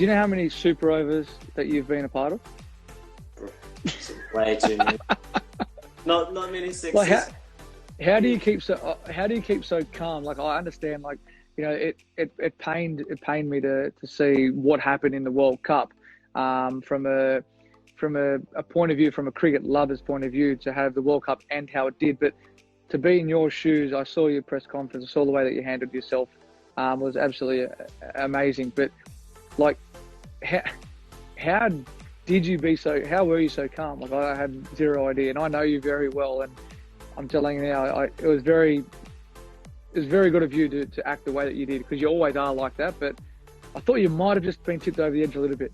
you know how many super overs that you've been a part of? Way too many. Not many sixes. Like how do you keep so calm? Like, I understand, like, you know, it pained me to see what happened in the World Cup, from a point of view, from a cricket lover's point of view, to have the World Cup and how it did. But to be in your shoes, I saw your press conference, I saw the way that you handled yourself, was absolutely amazing. But like, how were you so calm? Like, I had zero idea, and I know you very well, and I'm telling you now, it was very good of you to act the way that you did, because you always are like that. But I thought you might have just been tipped over the edge a little bit.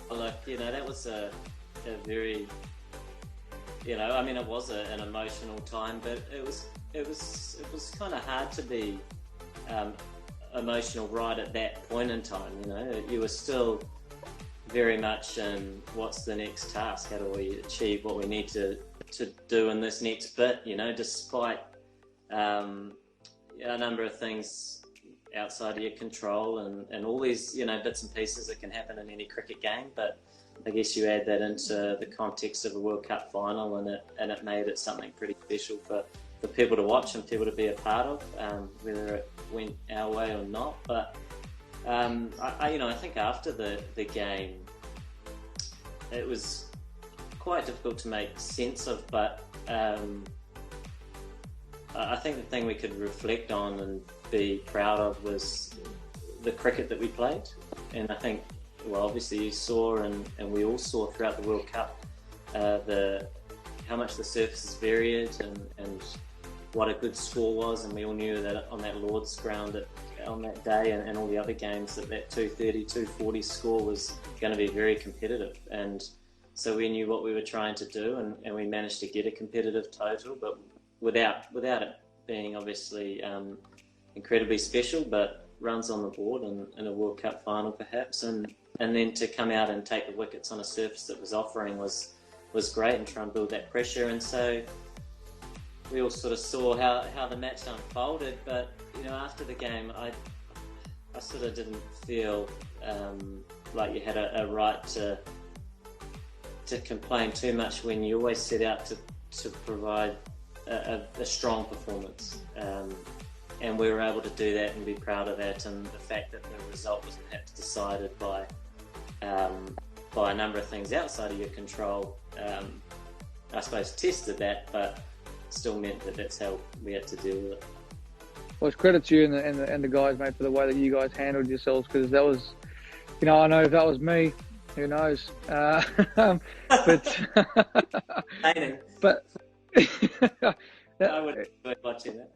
Look, you know, that was a very, you know, I mean, it was an emotional time, but it was kind of hard to be emotional right at that point in time. You know, you were still very much in what's the next task? How do we achieve what we need to do in this next bit? You know, despite a number of things outside of your control and all these, you know, bits and pieces that can happen in any cricket game. But I guess you add that into the context of a World Cup final, and it made it something pretty special for people to watch and people to be a part of, whether it went our way or not. But I think after the game, it was quite difficult to make sense of, but I think the thing we could reflect on and be proud of was the cricket that we played. And I think, well, obviously you saw, and we all saw throughout the World Cup, how much the surfaces varied and what a good score was, and we all knew that on that Lord's ground on that day and all the other games that 230, 240 score was going to be very competitive. And so we knew what we were trying to do, and we managed to get a competitive total, but without it being obviously incredibly special, but runs on the board in a World Cup final perhaps, and then to come out and take the wickets on a surface that was offering was great, and try and build that pressure. And so we all sort of saw how the match unfolded, but you know, after the game, I sort of didn't feel like you had a right to complain too much when you always set out to provide a strong performance, and we were able to do that and be proud of that. And the fact that the result was perhaps decided by a number of things outside of your control, I suppose tested that, but still meant that that's how we had to deal with it. Well, it's credit to you and the guys, mate, for the way that you guys handled yourselves, because that was, you know, I know if that was me, who knows? But I would enjoy watching that.